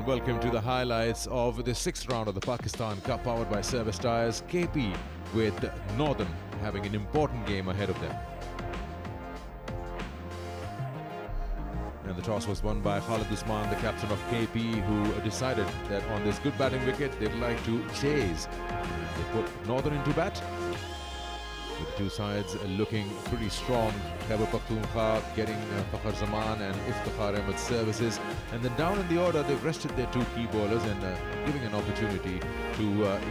welcome to the highlights of the 6th round of the Pakistan Cup powered by Service Tyres. KP with Northern having an important game ahead of them. And the toss was won by Khalid Usman, the captain of KP, who decided that on this good batting wicket they'd like to chase. They put Northern into bat, with two sides looking pretty strong. Khyber Pakhtunkhwa getting Fakhar Zaman and Iftikhar Ahmed's services. And then down in the order, they've rested their two key bowlers and giving an opportunity to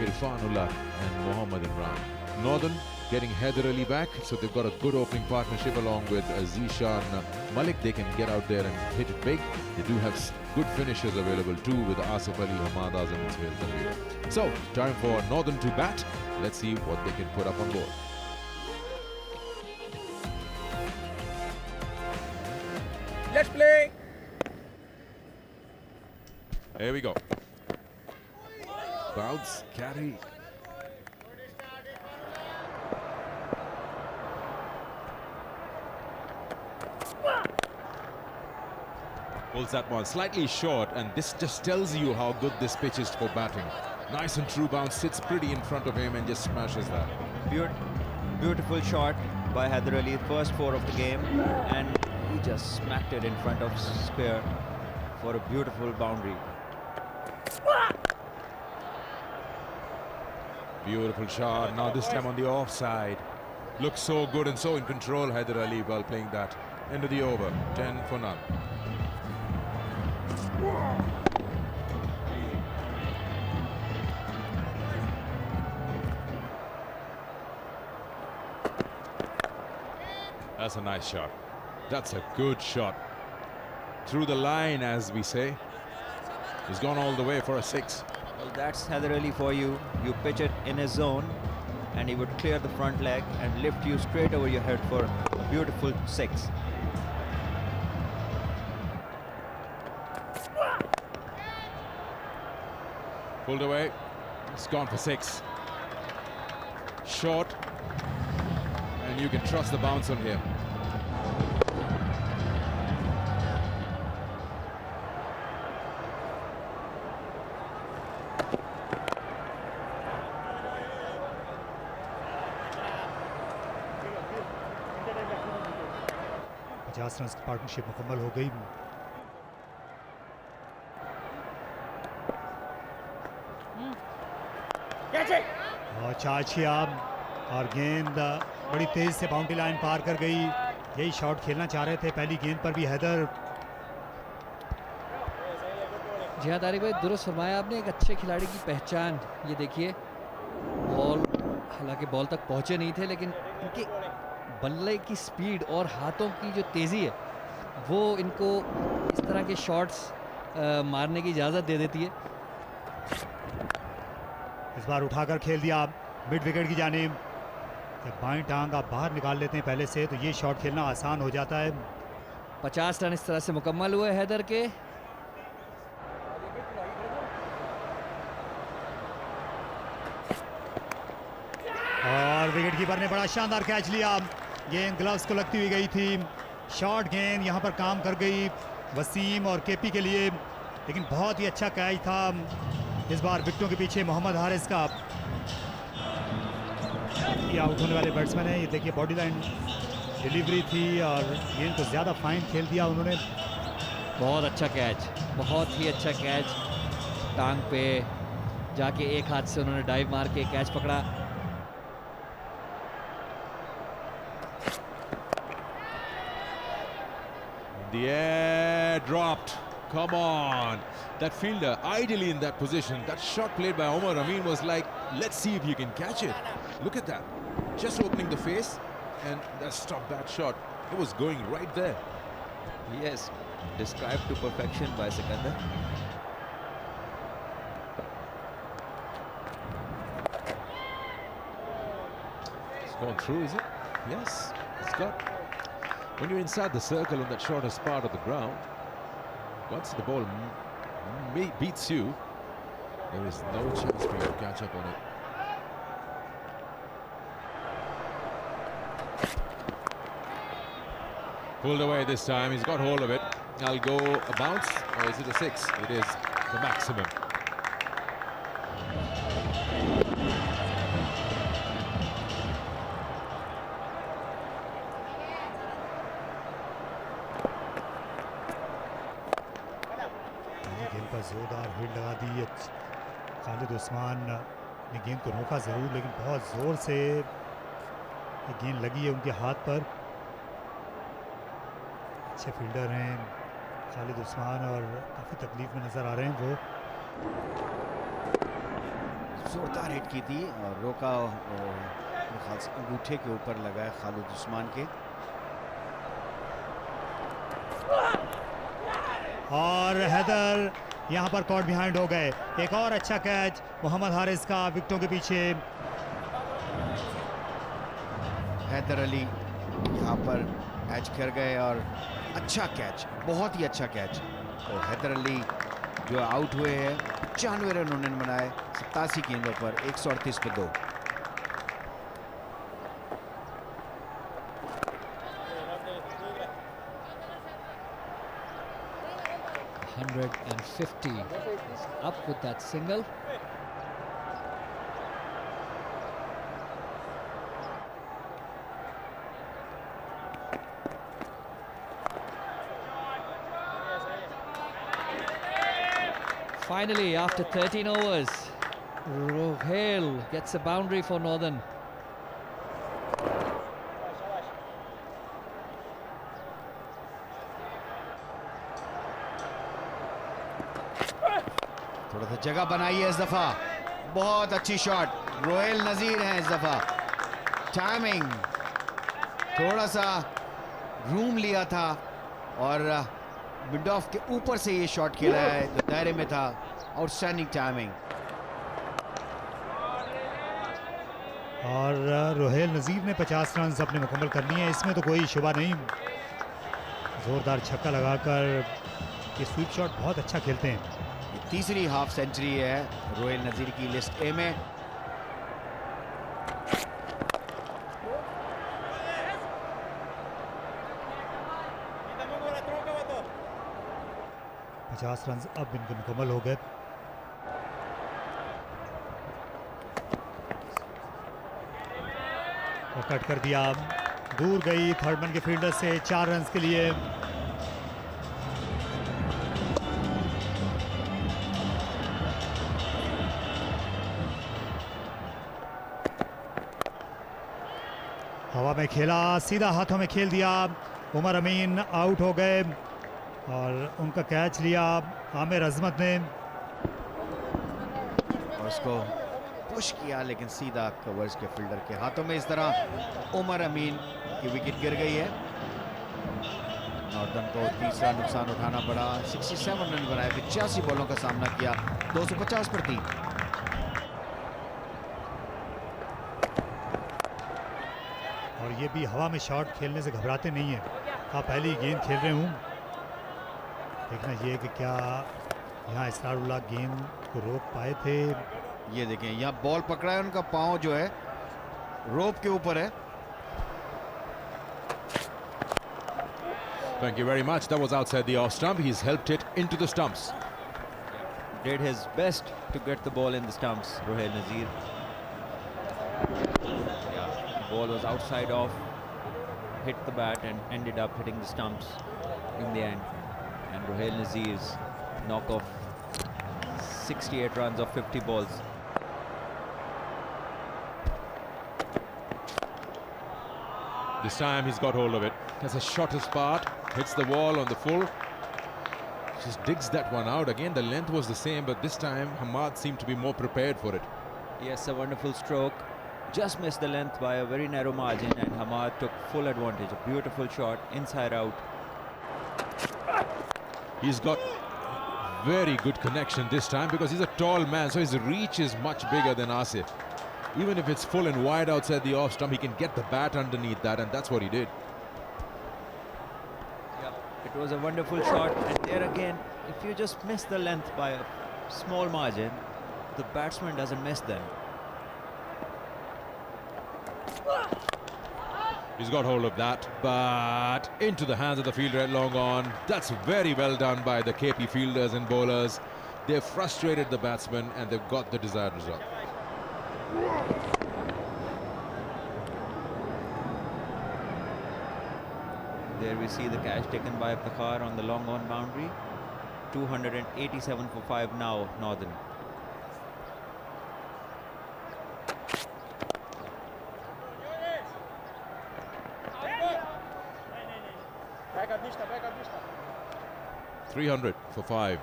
Irfanullah and Mohammad Imran. Northern getting Haider Ali back, so they've got a good opening partnership along with Zishan Malik. They can get out there and hit it big. They do have good finishers available too with Asif Ali, Hamad Azam and Suhail Tanveer. So, time for Northern to bat. Let's see what they can put up on board. Let's play. Here we go. Bounce, carry. Pulls that one slightly short, and this just tells you how good this pitch is for batting. Nice and true bounce, sits pretty in front of him and just smashes that. Beautiful shot by Haider Ali, first four of the game, and he just smacked it in front of square for a beautiful boundary. Beautiful shot, now this time on the offside. Looks so good and so in control, Haider Ali, while playing that. End of the over, 10 for none. That's a nice shot. That's a good shot. Through the line, as we say. He's gone all the way for a 6. Well, that's Haider Ali for you. You pitch it in his zone, and he would clear the front leg and lift you straight over your head for a beautiful 6. Pulled away. It's gone for 6. Short. And you can trust the bounce on here. Run की partnership मुकम्मल हो गई। और चाचिया और गेंद बड़ी तेज से boundary line पार कर गई। यही शॉट खेलना चाह रहे थे पहली गेंद पर भी हैदर। जी हाँ तारिक भाई, दुरुस्त फरमाया आपने। एक अच्छे खिलाड़ी की पहचान ये देखिए, बॉल हालांकि बॉल तक पहुंचे नहीं थे, लेकिन इनके बल्ले की स्पीड और हाथों की जो तेज़ी है वो इनको इस तरह के शॉट्स मारने की इजाज़त दे देती है। इस बार उठाकर खेल दिया मिड विकेट की जानिब। जब बाईं टांग आप बाहर निकाल लेते हैं पहले से, तो ये शॉट खेलना आसान हो जाता है। 50 रन इस तरह से मुकम्मल हुए हैदर के। और विकेट कीपर ने बड़ा शानदार कैच लिया। गेंद ग्लव्स को लगती हुई गई थी। शॉर्ट गेंद यहाँ पर काम कर गई वसीम और केपी के लिए, लेकिन बहुत ही अच्छा कैच था। इस बार विकेटों के पीछे मोहम्मद हारिस का। ये आउट होने वाले बैट्समैन है। ये देखिए बॉडी लाइन डिलीवरी थी और गेंद को ज़्यादा फाइन खेल दिया उन्होंने। बहुत अच्छा कैच, बहुत ही अच्छा कैच। टांग पे जाके एक हाथ से उन्होंने डाइव मार के कैच पकड़ा। The air dropped. Come on. That fielder ideally in that position. That shot played by Omar Amin was like, let's see if you can catch it. Look at that. Just opening the face and that stopped that shot. It was going right there. Yes, described to perfection by Sikandar. It's gone through, is it? Yes, it's got. When you're inside the circle on that shortest part of the ground, once the ball beats you, there is no chance for you to catch up on it. Pulled away this time, he's got hold of it. I'll go a bounce, or is it a 6? It is. the maximum. गेंद पर जोरदार hit लगा दी खालिद उस्मान ने गेंद को रोका ज़रूर, लेकिन बहुत ज़ोर से ये गेंद लगी है उनके हाथ पर। अच्छे फील्डर हैं खालिद उस्मान और काफ़ी तकलीफ में नज़र आ रहे हैं वो। जोरदार हिट की थी और रोका, मेरे ख्याल से अंगूठे के ऊपर लगा है खालिद उस्मान के। और हैदर यहाँ पर कॉट बिहाइंड हो गए। एक और अच्छा कैच मोहम्मद हारिस का विकेटों के पीछे। हैदर अली यहाँ पर कैच कर गए और अच्छा कैच, बहुत ही अच्छा कैच। तो हैदर अली जो आउट हुए हैं, 95 रन उन्होंने बनाए 87 गेंदों पर, 138 पे 2। He's up with that single. Finally, after 13 overs, Rohel gets a boundary for Northern. थोड़ा सा जगह बनाई है इस दफा, बहुत अच्छी शॉट। रोहेल नजीर हैं इस दफा। टाइमिंग, थोड़ा सा रूम लिया था और मिड ऑफ के ऊपर से ये शॉट खेला है जो दायरे में था। Outstanding timing. और रोहेल नज़ीर ने 50 रन अपने मुकम्मल कर लिए हैं, इसमें तो कोई शुबा नहीं। ज़ोरदार छक्का लगाकर ये स्वीप शॉट बहुत अच्छा खेलते हैं। ये तीसरी हाफ सेंचुरी है रोहेल नजीर की लिस्ट ए में। पचास रन अब इनके मुकम्मल हो गए। और कट कर दिया, दूर गई थर्ड मैन के फील्डर से 4 रन के लिए। हवा में खेला, सीधा हाथों में खेल दिया। उमर अमीन आउट हो गए और उनका कैच लिया आमिर अजमत ने और उसको पुश किया, लेकिन सीधा कवर्स के फील्डर के हाथों में। इस तरह उमर अमीन की विकेट गिर गई है। नॉर्दर्न को तीसरा नुकसान उठाना पड़ा। 67 रन बनाए, 85 बॉलों का सामना किया, 250 पर 3। और ये भी हवा में शॉट खेलने से घबराते नहीं हैं। आप पहली गेंद खेल रहे हूँ, देखना ये कि क्या यहाँ इसरारुल्लाह गेंद को रोक पाए थे। ये देखें, यहाँ बॉल पकड़ा है, उनका पांव जो है रोप के ऊपर है। Thank you very much. That was outside the off stump. He's helped it into the stumps. Did his best to get the ball in the stumps, Rohel Nazir. Yeah, the ball was outside off, hit the bat and ended up hitting the stumps in the end. And Rohel Nazir's knock off 68 runs of 50 balls. This time he's got hold of it. Has a shortest part, hits the wall on the full. Just digs that one out. Again, the length was the same, but this time Hamad seemed to be more prepared for it. Yes, a wonderful stroke. Just missed the length by a very narrow margin, and Hamad took full advantage. A beautiful shot, inside out. He's got very good connection this time because he's a tall man, so his reach is much bigger than Asif. Even if it's full and wide outside the off stump, he can get the bat underneath that, and that's what he did. It was a wonderful shot, and there again, if you just miss the length by a small margin, the batsman doesn't miss them. He's got hold of that, but into the hands of the fielder at long on. That's very well done by the KP fielders and bowlers. They've frustrated the batsmen and they've got the desired result. There we see the catch taken by Iftikhar on the long on boundary. 287 for 5 now, Northern. Back up, Nishta, back up, Nishta. 300 for 5.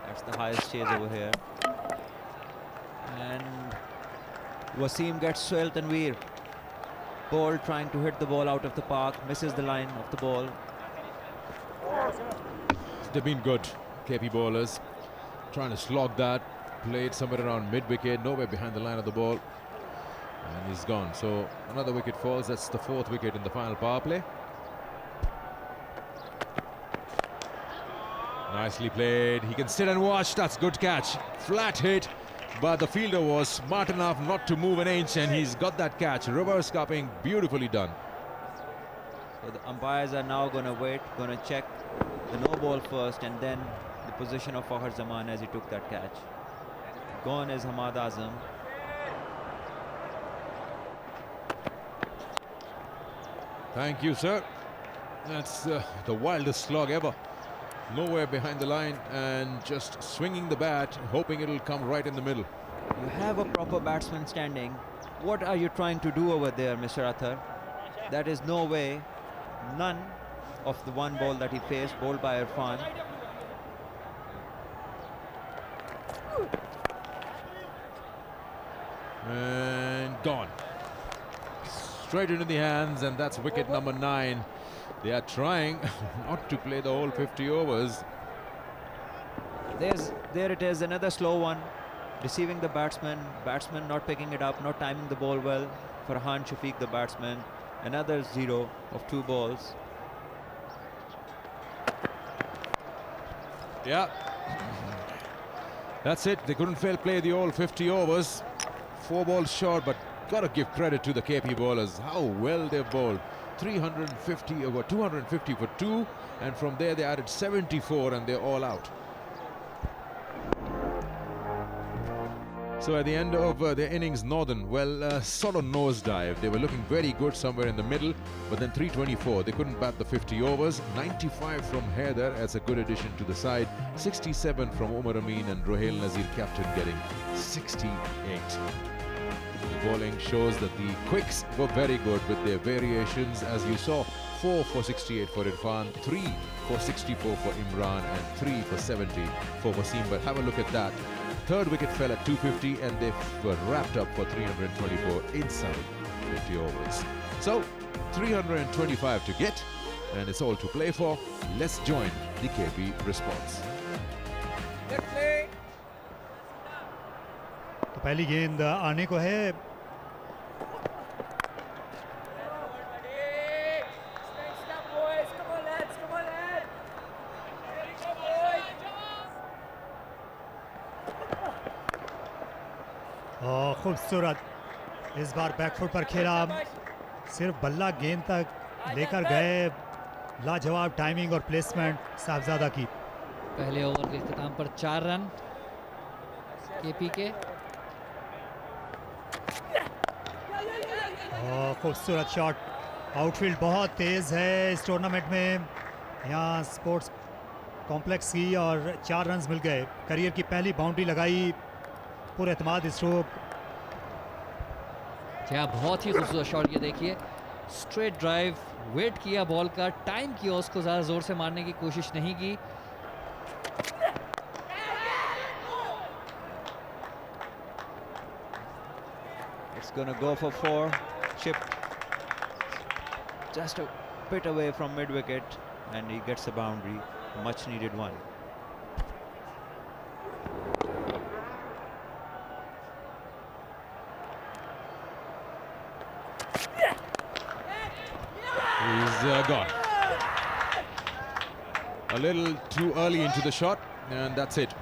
That's the highest chase over here. And Wasim gets Sohail Tanveer. Ball trying to hit the ball out of the park, misses the line of the ball. They've been good, KP bowlers. Trying to slog that. Played somewhere around mid-wicket, nowhere behind the line of the ball. And he's gone. So another wicket falls. That's the 4th wicket in the final power play. Nicely played. He can sit and watch. That's good catch. Flat hit. But the fielder was smart enough not to move an inch, and he's got that catch. Reverse cupping, beautifully done. So the umpires are now going to wait, going to check the no ball first, and then the position of Fakhar Zaman as he took that catch. Gone is Hamad Azam. Thank you, sir. That's the wildest slog ever. Nowhere behind the line and just swinging the bat, hoping it'll come right in the middle. You have a proper batsman standing. What are you trying to do over there, Mr. Athar? That is no way. None of the one ball that he faced, bowled by Irfan. And gone. Straight into the hands, and that's wicket number 9. They are trying not to play the whole 50 overs. There it is, another slow one. Deceiving the batsman. Batsman not picking it up, not timing the ball well. Farhan Shafiq, the batsman. Another 0 of 2 balls. Yeah. That's it. They couldn't fail play the whole 50 overs. 4 balls short, but gotta give credit to the KP bowlers. How well they've bowled. 350 over 250 for 2, and from there they added 74 and they're all out. So at the end of their innings, Northern, well, sort of nosedive. They were looking very good somewhere in the middle, but then 324, they couldn't bat the 50 overs. 95 from Haider as a good addition to the side. 67 from Umar Amin, and Rohail Nazir, captain, getting 68. The bowling shows that the quicks were very good with their variations, as you saw. 4 for 68 for Irfan, 3 for 64 for Imran, and 3 for 70 for Wasim. But have a look at that. 3rd wicket fell at 250, and they were wrapped up for 324 inside 50 overs. So 325 to get, and it's all to play for. Let's join the KP response. Let's play. तो पहली गेंद आने को है. Stop, boys. Come on, lads. Come on, lads. There you go, boys. खूबसूरत इस बार back foot पर खेला. सिर्फ बल्ला गेंद तक लेकर गए. लाजवाब टाइमिंग और प्लेसमेंट साहबजादा की. पहले ओवर के इख्तिताम पर 4 रन केपी के. खूबसूरत शॉट. आउटफील्ड बहुत तेज़ है इस टूर्नामेंट में. यहाँ स्पोर्ट्स कॉम्प्लेक्स की और 4 रन्स मिल गए. करियर की पहली बाउंड्री लगाई. पूरे एतमाद स्ट्रोक. क्या बहुत ही खूबसूरत शॉट. ये देखिए, स्ट्रेट ड्राइव, वेट किया बॉल का, टाइम किया उसको, ज़्यादा ज़ोर से मारने की कोशिश नहीं की. It's gonna go for 4. Chip just a bit away from mid wicket, and he gets a boundary, much needed one. He's gone. A little too early into the shot, and that's it.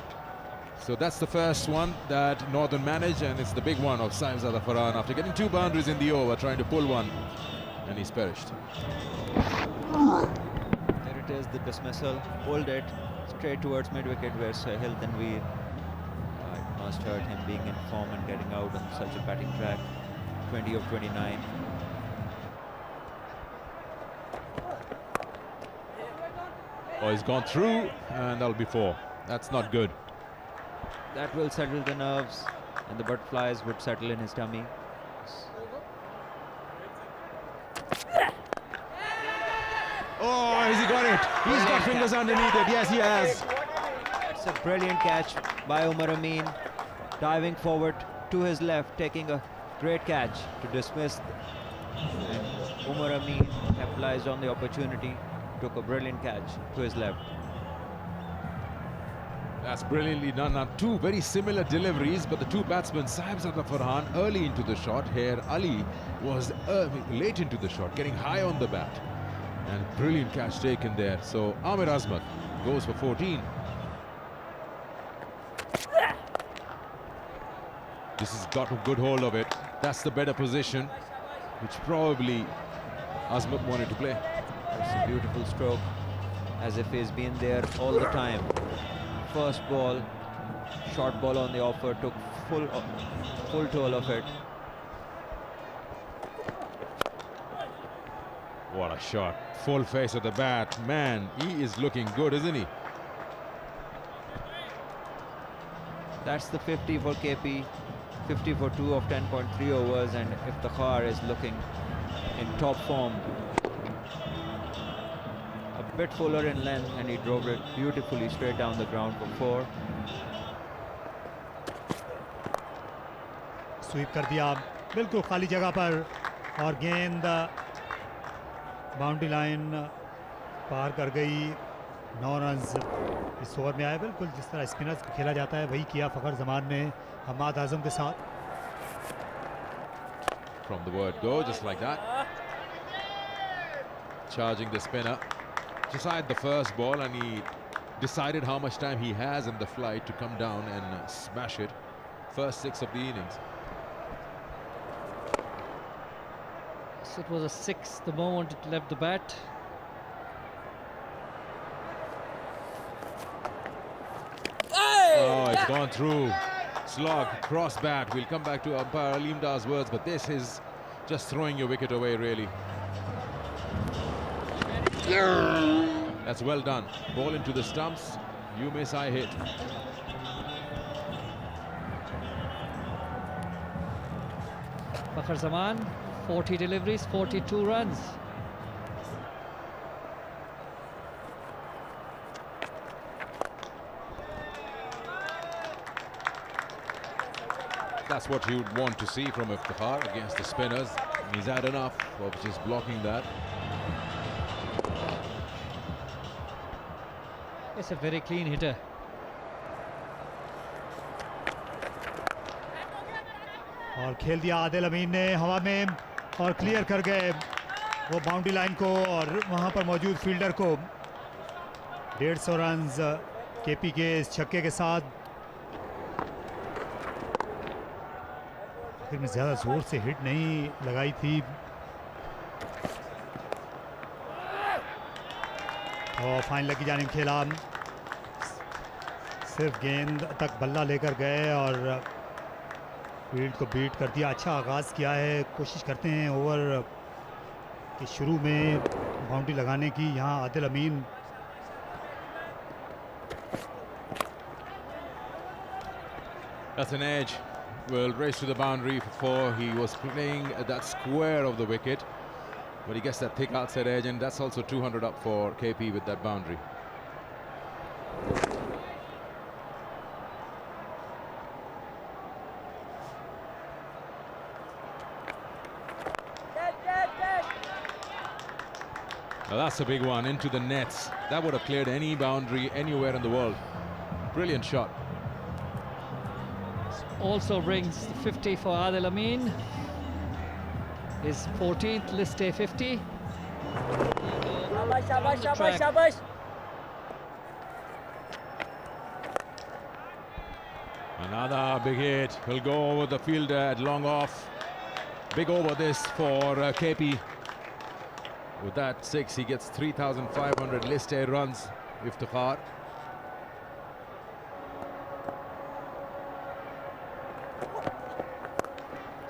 So that's the first one that Northern managed, and it's the big one of Saifzada Farhan after getting 2 boundaries in the over, trying to pull one, and he's perished. There it is. misses the dismissal, pulled it straight towards mid-wicket where Sahil Tanveer, it must hurt him being in form and getting out on such a batting track. 20 of 29. Oh, he's gone through, and that'll be 4. That's not good. That will settle the nerves, and the butterflies would settle in his tummy. Oh, has he got it? He's got fingers underneath it. Yes, he has. It's a brilliant catch by Umar Amin, diving forward to his left, taking a great catch to dismiss. And Umar Amin capitalized on the opportunity, took a brilliant catch to his left. That's brilliantly done. Now, two very similar deliveries, but the two batsmen, Sahibzada Farhan, early into the shot. Here, Ali was late into the shot, getting high on the bat. And brilliant catch taken there. So, Amir Azmat goes for 14. This has got a good hold of it. That's the better position, which probably Azmat wanted to play. It's a beautiful stroke, as if he's been there all the time. First ball, short ball on the offer, took full toll of it. What a shot. Full face of the bat. Man, he is looking good, isn't he? That's the 50 for KP, 50 for 2 of 10.3 overs, and if Takhar is looking in top form, a bit fuller in length, and he drove it beautifully straight down the ground for 4. SVEEP कर दिया बिल्कुल खाली जगह पर, और गेंद boundary line पार कर गई. 9 रन्स इस ओवर में आए. बिल्कुल जिस तरह स्पिनर्स को खेला जाता है वही किया फ़खर जमान ने हमाद आजम के साथ. From the word go, just like that. Charging the spinner. Decide the first ball, and he decided how much time he has in the flight to come down and smash it. First 6 of the innings. So it was a 6 the moment it left the bat. Oh, it's gone through. Slog, cross bat. We'll come back to umpire Aleem Dar's words, but this is just throwing your wicket away, really. That's well done. Ball into the stumps. You miss, I hit. Fakhar Zaman, 40 deliveries, 42 runs. That's what you would want to see from Iftikhar against the spinners. He's had enough of just blocking that. It's a very clean hitter. और खेल दिया आदिल अमीन ने हवा में, और clear कर गए वो बाउंड्री लाइन को और वहां पर मौजूद फील्डर को. 150 रन्स केपी के इस छक्के के साथ. आखिर में ज़्यादा जोर से हिट नहीं लगाई थी, और फाइन लगी जानिब खेला. सिर्फ गेंद तक बल्ला लेकर गए और फील्ड को बीट कर दिया. अच्छा आगाज़ किया है. कोशिश करते हैं ओवर के शुरू में बाउंड्री लगाने की. यहाँ आदिल अमीन That's an edge. Will race to the boundary for 4. He was playing at that square of the wicket, but he gets that thick outside edge, and that's also 200 up for KP with that boundary. Now that's a big one into the nets. That would have cleared any boundary anywhere in the world. Brilliant shot. Also brings the 50 for Adil Amin. His 14th list day 50. Shabash, shabash, shabash, track. shabash. Another big hit. He'll go over the fielder at long off. Big over this for KP. With that 6, he gets 3,500 list A runs, Iftikhar.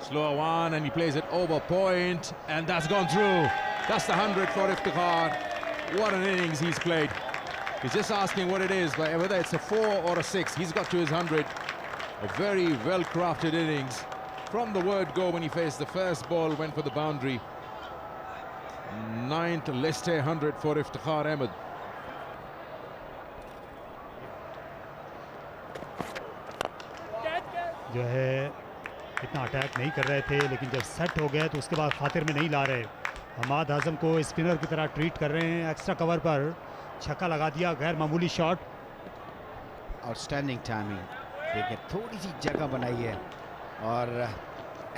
Slow one, and he plays it over point, and that's gone through. That's the 100 for Iftikhar. What an innings he's played. He's just asking what it is, but whether it's a 4 or a 6, he's got to his 100. A very well-crafted innings. From the word go, when he faced the first ball, went for the boundary. 9th list A 100 for Iftikhar Ahmed. जो है इतना attack नहीं कर रहे थे, लेकिन जब set हो गए तो उसके बाद खातिर में नहीं ला रहे। हमाद आजम को स्पिनर की तरह ट्रीट कर रहे हैं। एक्स्ट्रा कवर पर छक्का लगा दिया, गैर मामूली शॉट। आउटस्टैंडिंग टाइमिंग, देखिए थोड़ी सी जगह बनाई है और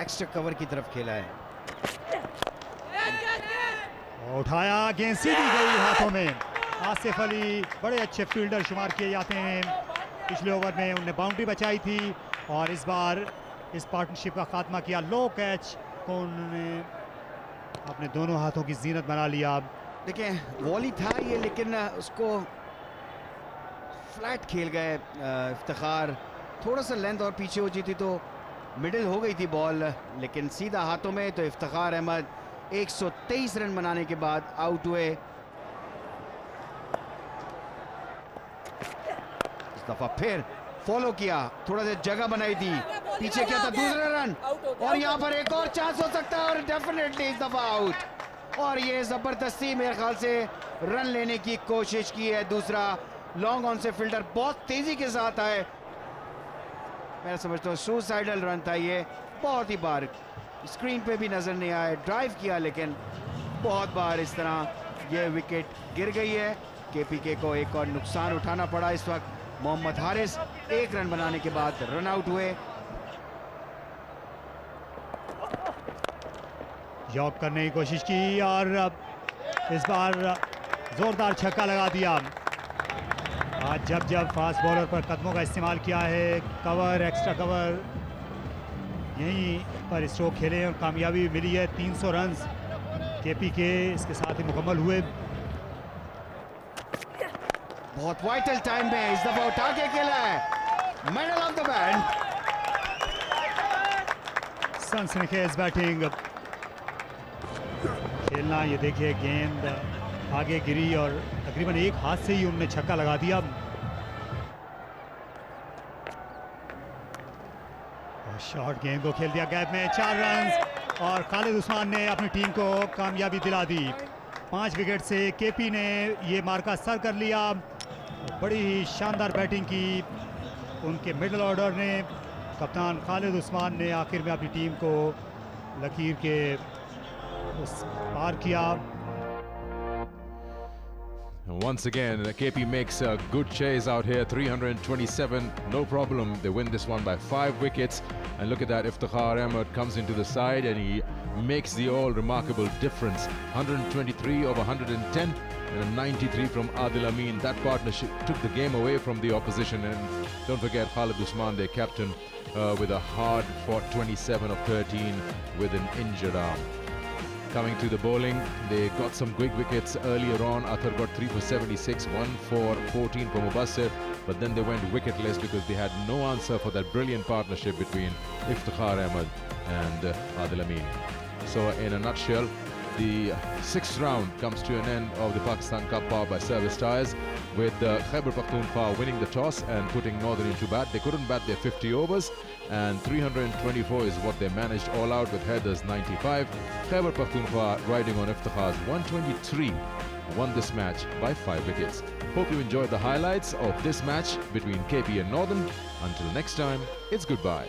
एक्स्ट्रा कवर की तरफ खेला है। उठाया, गेंद सीधी गई हाथों में। आसिफ अली बड़े अच्छे फील्डर शुमार किए जाते हैं। पिछले ओवर में उन्होंने बाउंड्री बचाई थी और इस बार इस पार्टनरशिप का खात्मा किया। लो कैच को उन्होंने अपने दोनों हाथों की जीनत बना लिया। देखिए वॉली था ये, लेकिन उसको फ्लैट खेल गए इफ्तिखार। थोड़ा सा लेंथ और पीछे हो जाती तो मिडिल हो गई थी बॉल, लेकिन सीधा हाथों में। तो इफ्तिखार अहमद 123 रन बनाने के बाद आउट हुए। इस दफा फिर फॉलो किया, थोड़ा सा जगह बनाई थी, पीछे किया था, दूसरा रन, और यहाँ पर एक और चांस हो सकता है और डेफिनेटली इस दफा आउट। और ये जबरदस्ती मेरे ख्याल से रन लेने की कोशिश की है। दूसरा लॉन्ग ऑन से फील्डर बहुत तेजी के साथ आए। मैं समझता हूँ सुसाइडल रन था ये। बहुत ही बार स्क्रीन पे भी नजर नहीं आया, ड्राइव किया, लेकिन बहुत बार इस तरह ये विकेट गिर गई है। केपीके को एक और नुकसान उठाना पड़ा इस वक्त। मोहम्मद हारिस 1 रन बनाने के बाद रन आउट हुए। जॉब करने की कोशिश की और इस बार जोरदार छक्का लगा दिया। आज जब फास्ट बॉलर पर कदमों का इस्तेमाल किया है, कवर, एक्स्ट्रा कवर, यहीं पर स्ट्रोक खेले और कामयाबी मिली है। 300 रन केपीके इसके साथ ही मुकम्मल हुए। बहुत वाइटल टाइम में इस दफा उठा के खेला है। Medal of the band. सनसनीखेज बैटिंग खेलना। ये देखिए गेंद आगे गिरी और तकरीबन एक हाथ से ही उन्होंने छक्का लगा दिया। और शॉर्ट गेंद को खेल दिया गैप में, 4 रन और खालिद उस्मान ने अपनी टीम को कामयाबी दिला दी। 5 विकेट से केपी ने ये मार्का सर कर लिया। बड़ी ही शानदार बैटिंग की उनके मिडिल ऑर्डर ने। कप्तान खालिद उस्मान ने आखिर में अपनी टीम को लकीर के उस पार किया। And once again, KP makes a good chase out here, 327, no problem. They win this one by 5 wickets. And look at that, Iftikhar Ahmed comes into the side and he makes the all-remarkable difference. 123 over 110 and a 93 from Adil Amin. That partnership took the game away from the opposition. And don't forget Khalid Usman, their captain, with a hard-fought 27 of 13 with an injured arm. Coming to the bowling, they got some quick wickets earlier on. Athar got 3 for 76, 1 for 14 for Mubassir, but then they went wicketless because they had no answer for that brilliant partnership between Iftikhar Ahmed and Adil Amin. So in a nutshell, the 6th round comes to an end of the Pakistan Cup powered by Service Tyres, with Khyber Pakhtunkhwa winning the toss and putting Northern into bat. They couldn't bat their 50 overs, and 324 is what they managed all out with Heather's 95. Khyber Pakhtunkhwa riding on Iftikhar's 123 won this match by 5 wickets. Hope you enjoyed the highlights of this match between KP and Northern. Until next time, it's goodbye.